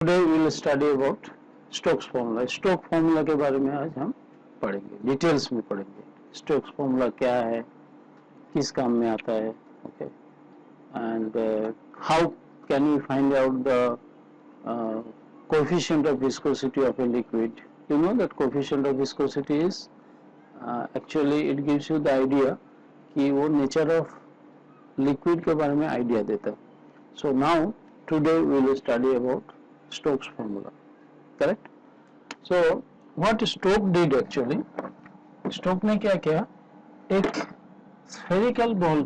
Today we will study about Stokes formula. Stokes formula के बारे में आज हम पढ़ेंगे, डिटेल्स में पढ़ेंगे. Stokes formula क्या है, किस काम में आता है, okay, and how can we find out the coefficient of viscosity of a liquid. You know that coefficient of viscosity is actually it gives you the idea कि वो nature of liquid के बारे में idea देता है. So now today we will study about Stokes formula, correct? So what Stokes did actually, Stokes ने क्या किया, एक spherical ball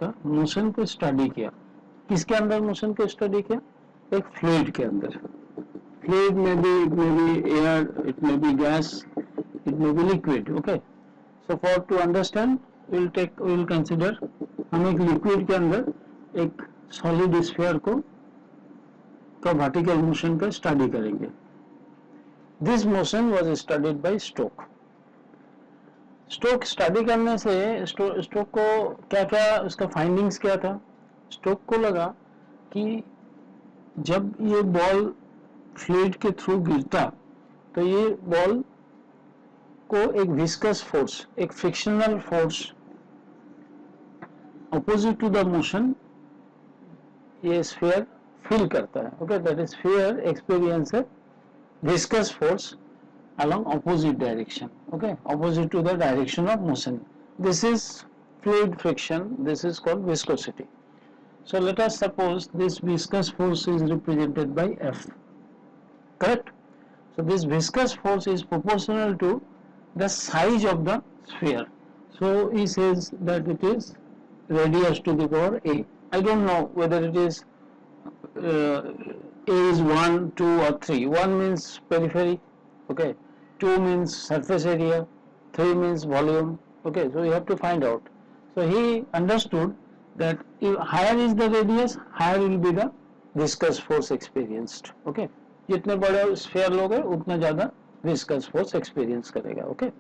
का मोशन को स्टडी किया. किसके अंदर मोशन को स्टडी किया? एक फ्लूइड के अंदर. फ्लूइड में भी, it may be air, it may be gas, it may be liquid. Okay, so for to understand we will consider हम एक लिक्विड के अंदर एक सॉलिड स्फीयर का वर्टिकल मोशन का स्टडी करेंगे. This motion was studied by Stoke. Stoke study करने से स्टोक को क्या उसका फाइंडिंग्स क्या था? स्टोक को लगा कि जब ये बॉल फ्लूइड के थ्रू गिरता तो ये बॉल को एक विस्कस फोर्स, एक frictional force opposite to the motion ये स्फीयर फील करता है. Okay, that is sphere experience a viscous force along opposite direction. Okay, opposite to the direction of motion. This is fluid friction. This is called viscosity. So let us suppose this viscous force is represented by F. Correct? So this viscous force is proportional to the size of the sphere. So he says that it is radius to the power A. I don't know whether it is A is 1, 2 or 3. 1 means periphery, okay, 2 means surface area, 3 means volume. Okay, so you have to find out. So he understood that if higher is the radius, higher will be the viscous force experienced. Okay, जितने बड़े sphere लोगे उतना ज़्यादा viscous force experience करेगा. Okay,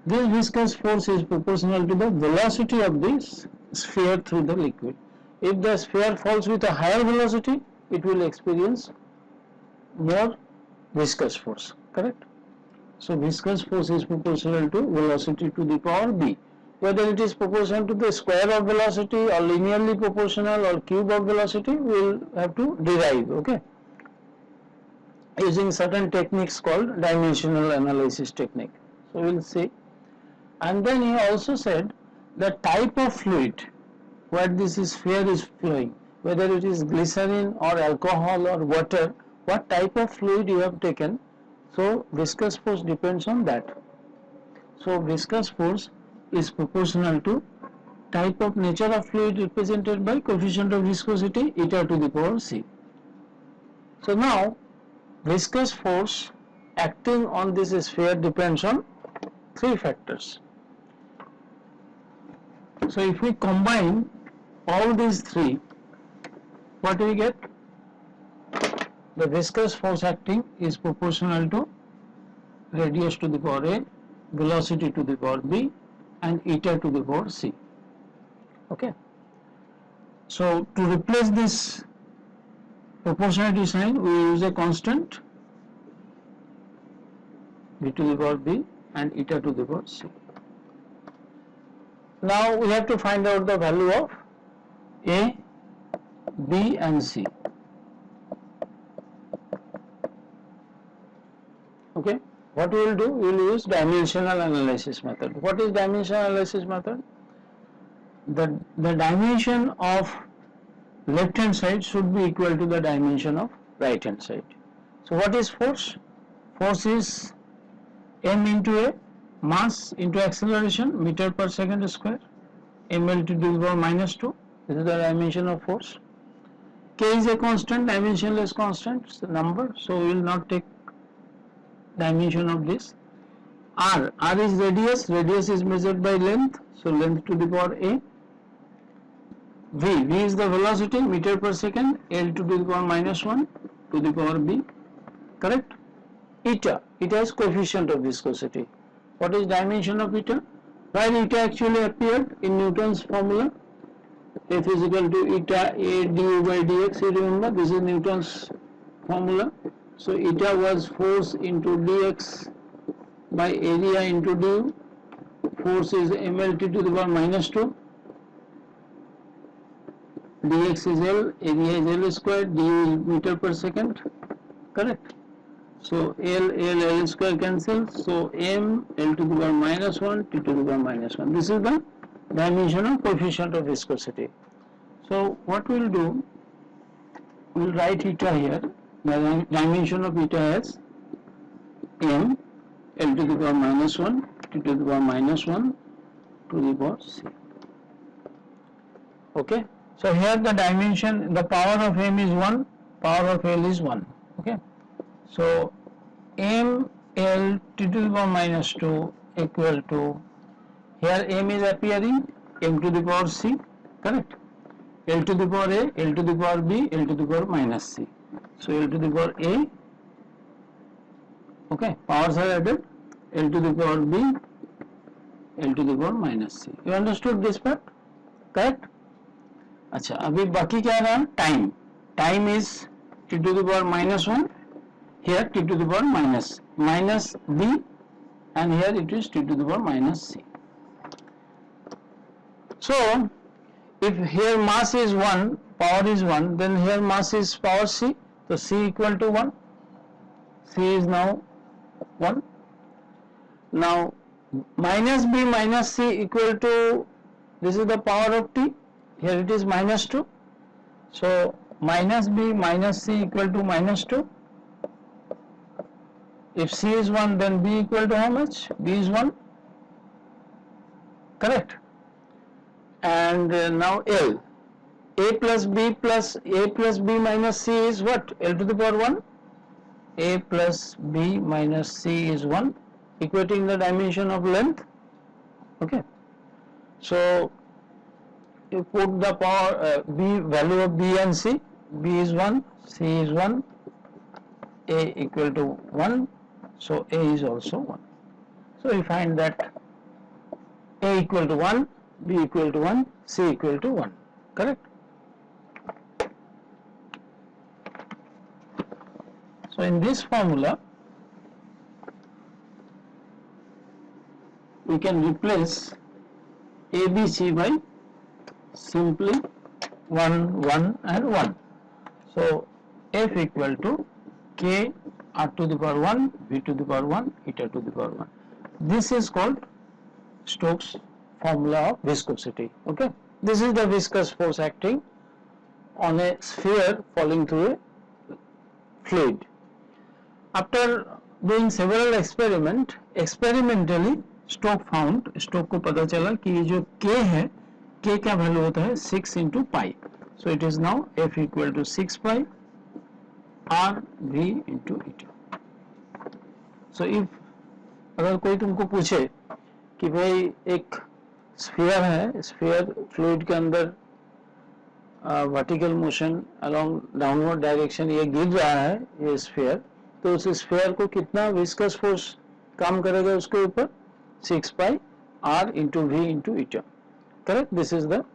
this viscous force is proportional to the velocity of this sphere through the liquid. If the sphere falls with a higher velocity, it will experience more viscous force. Correct? So viscous force is proportional to velocity to the power b. Whether it is proportional to the square of velocity or linearly proportional or cube of velocity, we will have to derive. Okay, using certain techniques called dimensional analysis technique. So we will see. And then he also said the type of fluid where this sphere is flowing, whether it is glycerin or alcohol or water, what type of fluid you have taken. So viscous force depends on that. So viscous force is proportional to type of nature of fluid represented by coefficient of viscosity eta to the power c. So now viscous force acting on this sphere depends on three factors. So if we combine all these three, what do we get? The viscous force acting is proportional to radius to the power A, velocity to the power B, and eta to the power C. Okay. So to replace this proportionality sign, we use a constant B to the power B and eta to the power C. Now we have to find out the value of A, B and C. Okay, what we will do, we will use dimensional analysis method. What is dimensional analysis method? The dimension of left hand side should be equal to the dimension of right hand side. So what is force? Force is m into a mass into acceleration, meter per second square, ml to the power minus 2. This is the dimension of force. K is a constant, dimensionless constant, it's a number, so we will not take dimension of this. R is radius, radius is measured by length, so length to the power A. V is the velocity, meter per second, L to the power minus 1 to the power B. Correct? Eta is coefficient of viscosity. What is dimension of eta? Where eta actually appeared in Newton's formula? F is equal to eta A du by dx. You remember this is Newton's formula. So eta was force into dx by area into du. Force is mLT to the power minus 2. Dx is L, area is L square, du is meter per second. Correct. So L square cancels. So m L to the power minus 1, T to the power minus 1. This is the dimension of coefficient of viscosity. So what we'll do, we'll write eta here. The dimension of eta as m L to the power minus 1, T to the power minus 1 to the power c. Okay. So here the dimension, the power of m is 1, power of L is 1. Okay. So m L T to the power minus 2 equal to, here m is appearing, m to the power c, correct? L to the power a, L to the power b, L to the power minus c. So L to the power a, okay, powers are added, L to the power b, L to the power minus c. You understood this part? Correct? अच्छा, अभी बाकी क्या रहा? Time. Time is t to the power minus 1. Here t to the power minus b, and here it is t to the power minus c. So if here mass is 1, power is 1, then here mass is power c. So c equal to 1. C is now 1. Now minus b minus c equal to, this is the power of t. Here it is minus 2. So minus b minus c equal to minus 2. If c is 1, then b equal to how much? B is 1. Correct. And now L. A plus b minus c is what? L to the power 1. A plus b minus c is 1, equating the dimension of length. Okay. So you put the power b, value of b and c. B is 1, c is 1, a equal to 1, so a is also 1. So we find that a equal to 1, b equal to 1, c equal to 1. Correct? So in this formula we can replace a, b, c by simply 1, 1 and 1. So f equal to k r to the power 1, v to the power 1, eta to the power 1. This is called Stokes formula of viscosity. Okay. This is the viscous force acting on a sphere falling through a fluid. After doing several experiments, experimentally Stokes found, Stokes को पता चला कि ये जो k है, k का value होता है 6 into pi. So it is now f equal to 6 pi r v into eta. So if अगर कोई तुमको पूछे कि भाई एक स्फीयर है, स्फीयर फ्लूइड के अंदर vertical motion along downward direction ये गिर रहा है ये स्फीयर, तो उस स्फीयर को कितना विस्कस फोर्स काम करेगा उसके ऊपर? 6 pi r into v into eta. Correct? This is the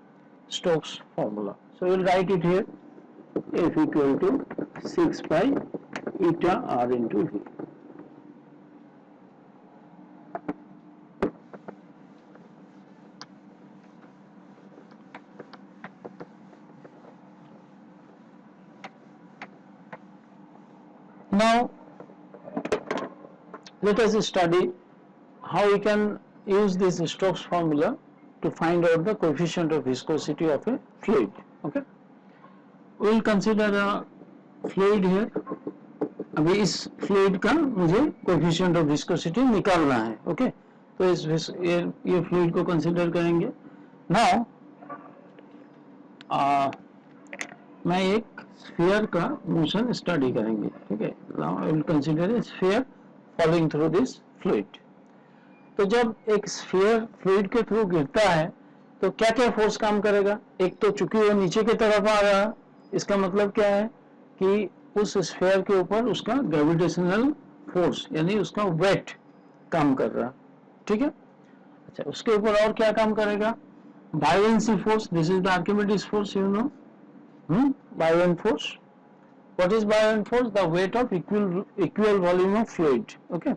Stokes formula. So we will write it here, f equal to 6 pi eta r into v. Now let us study how we can use this Stokes formula to find out the coefficient of viscosity of a fluid. Okay, we will consider a fluid here. अभी इस fluid का मुझे coefficient of viscosity निकालना है. Okay, तो इस ये fluid को consider करेंगे. Now मैं एक sphere का motion study करेंगे. ठीक है, now I will consider a sphere falling through this fluid. तो जब एक स्फीयर फ्लूइड के थ्रू गिरता है तो क्या क्या फोर्स काम करेगा? एक तो चूंकि वो नीचे की तरफ आ रहा है, इसका मतलब क्या है कि उस स्फीयर के ऊपर उसका ग्रेविटेशनल फोर्स यानी उसका वेट काम कर रहा है. ठीक है. अच्छा, उसके ऊपर और क्या काम करेगा? buoyancy force, this is the Archimedes force, you know. Buoyant force. What is buoyant force? The weight of equal volume of fluid. Okay,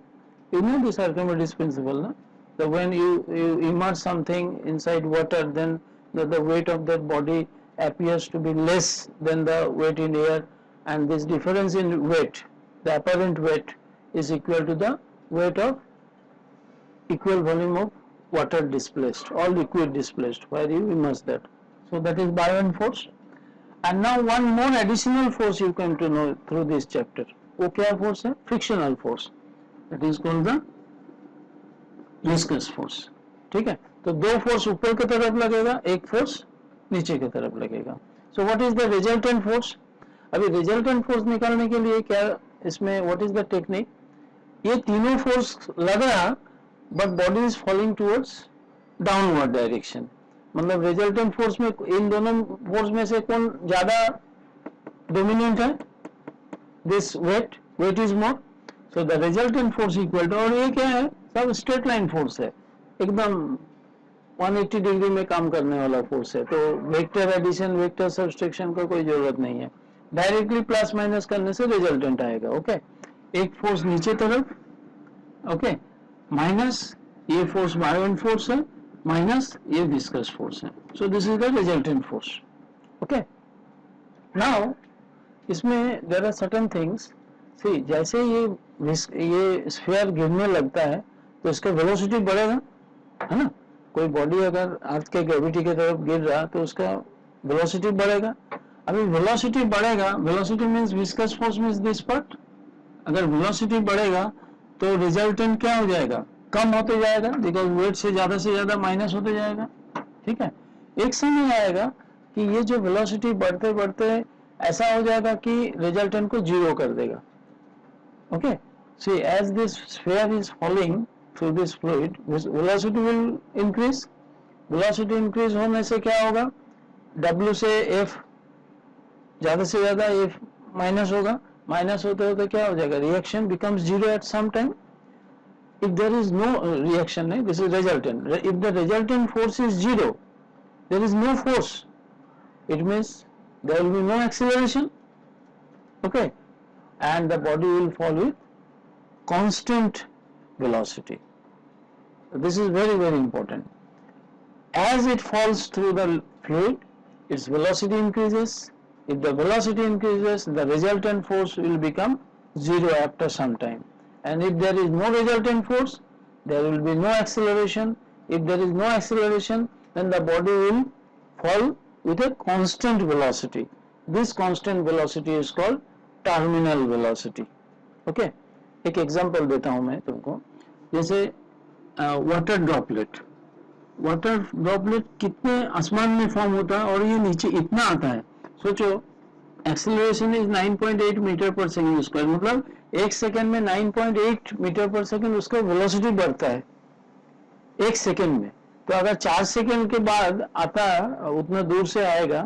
you know this Archimedes principle, no? So when you immerse something inside water, then the weight of that body appears to be less than the weight in air, and this difference in weight, the apparent weight, is equal to the weight of equal volume of water displaced or liquid displaced where you immerse that. So that is buoyant force. And now one more additional force you come to know through this chapter. वो क्या force है? Frictional force. That is called the viscous force. ठीक है? तो दो force ऊपर की तरफ लगेगा, एक force नीचे की तरफ लगेगा. So what is the resultant force? अभी resultant force निकालने के लिए क्या इसमें what is the technique? ये तीनों force लग रहा, but body is falling towards downward direction. मतलब रिजल्टेंट फोर्स में इन दोनों फोर्स में से कौन ज्यादा डोमिनेंट है? This weight is more, so the resultant force equal to, और ये क्या है? सब स्ट्रेट लाइन फोर्स है, एकदम 180 डिग्री में काम करने वाला फोर्स है. तो वेक्टर एडिशन, वेक्टर सब्सट्रैक्शन का कोई जरूरत नहीं है, डायरेक्टली प्लस माइनस करने से रिजल्टेंट आएगा. ओके, एक फोर्स नीचे तरफ, ओके, माइनस ये फोर्स बायोन फोर्स है, माइनस ये विस्कस फोर्स है. So this is the resultant force. Okay, now इसमें देयर आर सर्टेन थिंग्स. सी, जैसे ये स्फीयर गिरने लगता है तो इसका वेलोसिटी बढ़ेगा, है ना? कोई बॉडी अगर अर्थ के ग्रेविटी की तरफ गिर रहा तो उसका वेलोसिटी बढ़ेगा. अभी वेलोसिटी बढ़ेगा, velocity means viscous force means this part. अगर वेलोसिटी बढ़ेगा तो रिजल्टेंट क्या हो जाएगा? कम होते जाएगा, बिकॉज वेट से ज्यादा माइनस होते जाएगा. ठीक है, एक समय आएगा कि ये जो वेलोसिटी बढ़ते बढ़ते ऐसा हो जाएगा कि रिजल्टेंट को जीरो कर देगा. Okay, see as this sphere is falling through this fluid, velocity will increase. Velocity increase होने से क्या होगा? W से F ज्यादा से ज्यादा F माइनस होगा, माइनस होते होते क्या हो जाएगा? Reaction becomes zero at some time. If there is no reaction, this is resultant. If the resultant force is zero, there is no force. It means there will be no acceleration. Okay, and the body will fall with constant velocity. This is very, very important. As it falls through the fluid, its velocity increases. If the velocity increases, the resultant force will become zero after some time. And if there is no resultant force, there will be no acceleration. If there is no acceleration, then the body will fall with a constant velocity. This constant velocity is called terminal velocity. Okay, एक example देता हूँ मैं तुमको. जैसे water droplet, water droplet कितने आसमान में form होता है और ये नीचे इतना आता है. सोचो, एक्सेलरेशन इज 9.8 मीटर पर सेकेंड स्क्वायर, मतलब एक सेकेंड में 9.8 मीटर पर सेकेंड उसका वेलोसिटी बढ़ता है एक सेकेंड में. तो अगर 4 सेकेंड के बाद आता उतना दूर से आएगा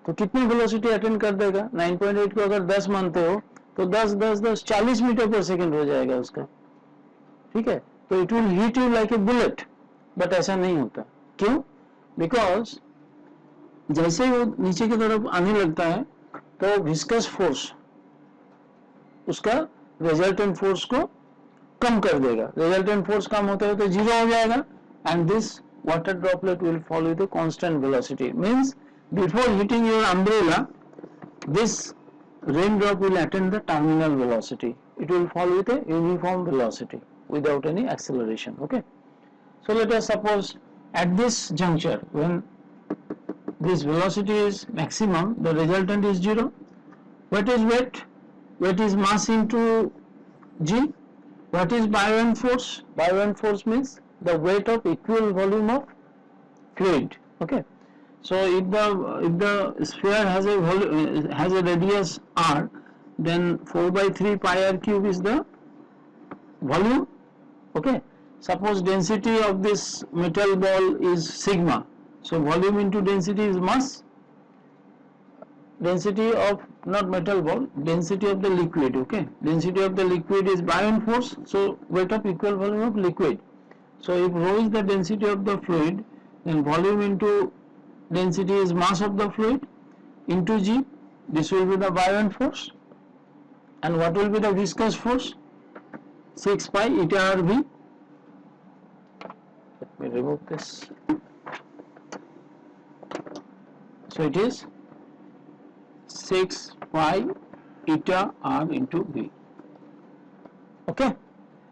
तो कितनी वेलोसिटी अटेंड कर देगा? 9.8 को अगर 10 मानते हो तो 10 40 मीटर पर सेकेंड हो जाएगा उसका. ठीक है, तो it will hit you like a bullet. But ऐसा नहीं होता. क्यों? बिकॉज जैसे वो नीचे की तरफ आने लगता है तो विस्कस फोर्स उसका रिजल्टेंट फोर्स को कम कर देगा. रिजल्टेंट फोर्स कम होते होते जीरो हो जाएगा, and this water droplet will follow with constant velocity. Means before hitting your umbrella, this rain drop will attend the terminal velocity. It will follow with a uniform velocity without any acceleration. Okay, so let us suppose at this juncture, when this velocity is maximum, the resultant is zero. What is weight? Weight is mass into g. What is buoyant force? Buoyant force means the weight of equal volume of fluid. Okay, so if the sphere has a radius r, then 4/3 pi r cube is the volume. Okay, suppose density of this metal ball is sigma, so volume into density is mass. Density of not metal ball, density of the liquid. Okay, density of the liquid is buoyant force, so weight of equal volume of liquid. So if rho is the density of the fluid, then volume into density is mass of the fluid into g. This will be the buoyant force. And what will be the viscous force? 6 pi eta RV. Let me remove this. So it is 6 pi eta R into V. Okay.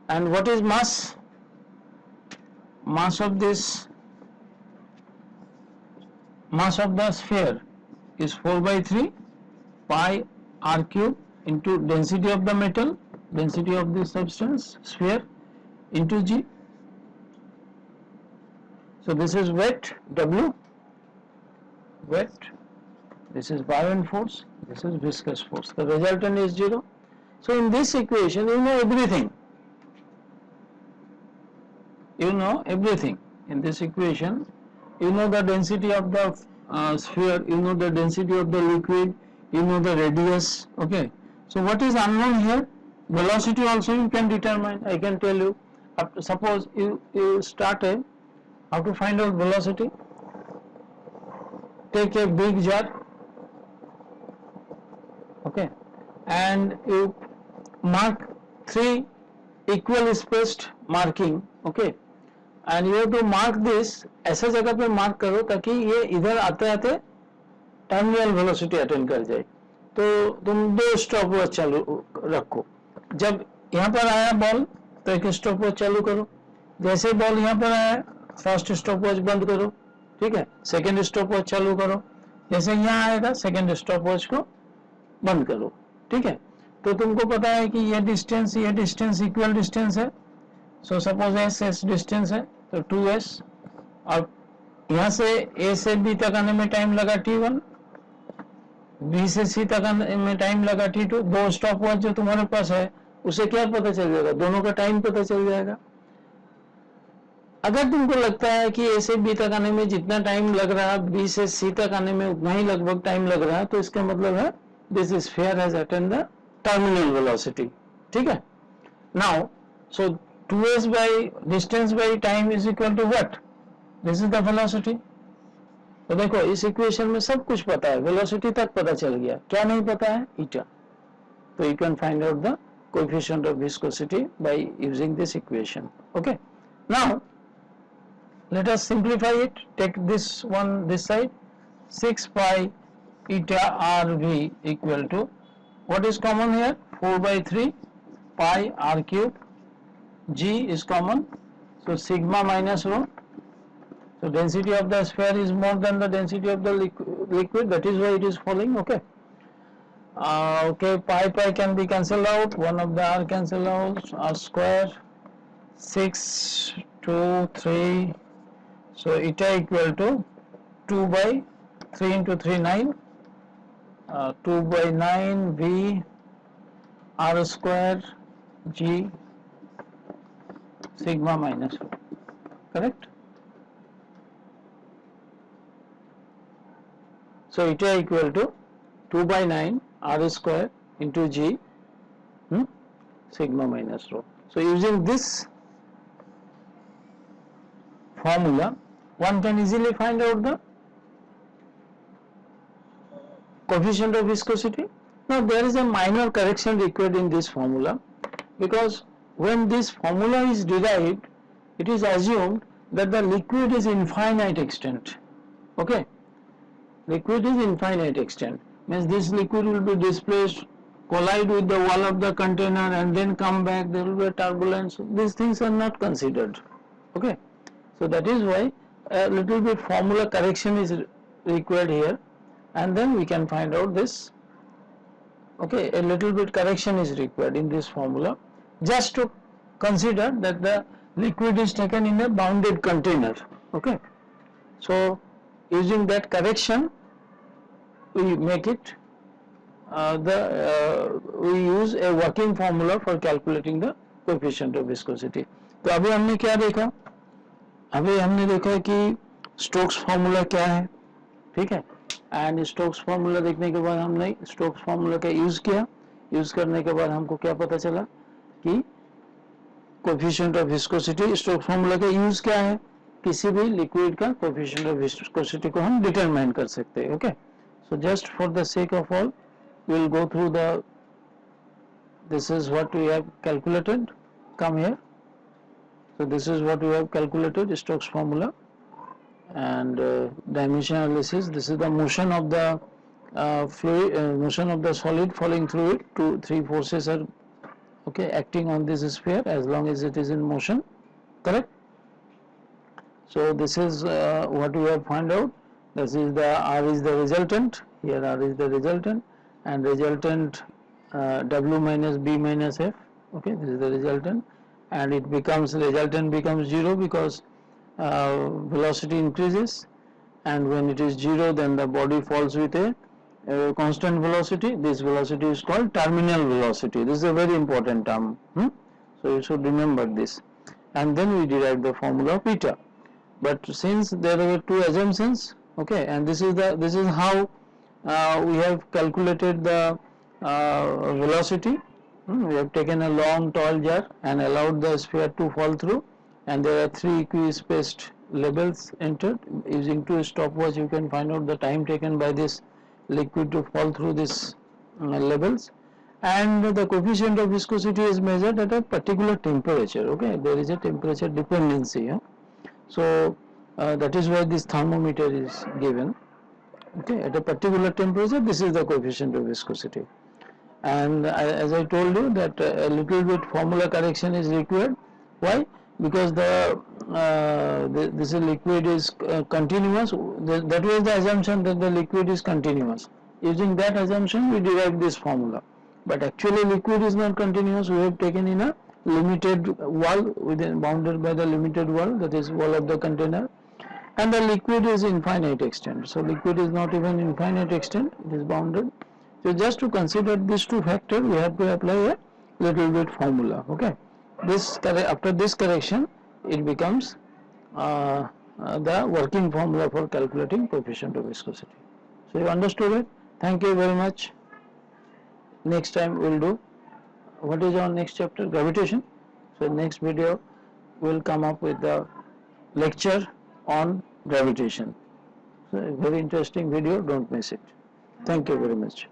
And what is mass? Mass of the sphere is 4 by 3 pi R cube into density of the metal, density of the substance, sphere, into G. So this is wet, W, wet, this is buoyant force, this is viscous force. The resultant is 0. So in this equation you know everything. You know everything. In this equation you know the density of the sphere, you know the density of the liquid, you know the radius. Okay. So what is unknown here? Velocity also you can determine. I can tell you. Suppose you started how to find out velocity. Take a big jar, okay, and you mark 3 equal spaced marking, okay, and you have to mark this ऐसे जगह पे mark करो ताकि ये इधर आते आते terminal velocity attain कर जाए. तो तुम 2 स्टॉपवॉच चालू रखो. जब यहाँ पर आया बॉल तो एक स्टॉपवॉच चालू करो. जैसे बॉल यहाँ पर आया फर्स्ट स्टॉपवॉच बंद करो, ठीक है. सेकंड स्टॉपवॉच चालू करो. जैसे यहाँ आएगा सेकंड स्टॉपवॉच को बंद करो, ठीक है. तो तुमको पता है कि ये डिस्टेंस इक्वल डिस्टेंस है. सो सपोज एस डिस्टेंस है तो 2s, और यहाँ से ए से बी तक आने में टाइम लगा t1, बी से सी तक आने में टाइम लगा t2. 2 स्टॉपवॉच जो तुम्हारे पास है उसे क्या पता चल जाएगा? दोनों का टाइम पता चल जाएगा. अगर तुमको लगता है कि ए से बी तक आने में जितना टाइम लग रहा है बी से सी तक आने में उतना ही लगभग टाइम लग रहा है, तो इसका मतलब है this sphere has attend the terminal velocity. ठीक है. Now so 2s by distance by time is equal to what? This is the velocity. तो देखो इस इक्वेशन में सब कुछ पता है, वेलोसिटी तक पता चल गया. क्या नहीं पता है? ईटा. तो you can find out the coefficient of viscosity by using this equation. Okay. Now let us simplify it. Take this one this side. 6 pi eta RV equal to, what is common here? 4 by 3 pi R cube. G is common, so sigma minus rho. So density of the sphere is more than the density of the liquid, that is why it is falling. Okay. Okay, pi can be cancelled out, one of the R cancel out, R square, 6, 2, 3, so eta equal to 2 by 3 into 3, 9, 2 by 9 V R square G sigma minus rho, correct? So eta equal to 2 by 9 R square into G sigma minus rho. So using this formula one can easily find out the coefficient of viscosity. Now there is a minor correction required in this formula, because when this formula is derived, it is assumed that the liquid is infinite extent. Okay, liquid is infinite extent, means this liquid will be displaced, collide with the wall of the container and then come back, there will be a turbulence. These things are not considered. Okay, so that is why a little bit formula correction is required here, and then we can find out this. Okay, a little bit correction is required in this formula, just to consider that the liquid is taken in a bounded container. Okay, so using that correction we make it we use a working formula for calculating the coefficient of viscosity. तो अभी हमने क्या देखा? अभी हमने देखा कि Stokes formula क्या है, ठीक है. एंड स्टोक्स फार्मूला देखने के बाद हमने स्टोक्स फार्मूला का यूज किया. यूज करने के बाद हमको क्या पता चला कि coefficient of viscosity, Stokes formula का यूज क्या है? किसी भी लिक्विड का कोएफिशिएंट ऑफ विस्कोसिटी को हम डिटरमाइन कर सकते हैं. Okay, so just for the sake of all we will go through the, this is what we have calculated. Come here. So this is what we have calculated, Stokes formula, and dimension analysis. This is the motion of the fluid, motion of the solid falling through it. 3 forces are okay acting on this sphere as long as it is in motion, correct? So this is what we have found out. This is the R is the resultant. Here R is the resultant, and resultant W minus B minus F. Okay, this is the resultant, and it becomes, resultant becomes 0 because velocity increases, and when it is 0 then the body falls with a constant velocity. This velocity is called terminal velocity. This is a very important term. So you should remember this, and then we derive the formula of eta. But since there are 2 assumptions, okay, and this is how we have calculated the velocity. We have taken a long tall jar and allowed the sphere to fall through, and there are 3 equispaced levels entered. Using 2 stopwatch you can find out the time taken by this liquid to fall through this levels, and the coefficient of viscosity is measured at a particular temperature. Okay, there is a temperature dependency. So that is why this thermometer is given. Okay, at a particular temperature, this is the coefficient of viscosity. And as I told you that a little bit formula correction is required. Why? Because this liquid is continuous. That was the assumption that the liquid is continuous. Using that assumption we derived this formula, but actually liquid is not continuous. We have taken in a limited wall, within bounded by the limited wall, that is wall of the container, and the liquid is infinite extent. So liquid is not even infinite extent, it is bounded. So just to consider these 2 factors, we have to apply a little bit formula. Okay, this after this correction it becomes the working formula for calculating coefficient of viscosity. So you understood it. Thank you very much. Next time we will do, what is our next chapter? Gravitation. So next video we will come up with the lecture on gravitation. So a very interesting video, don't miss it. Thank you very much.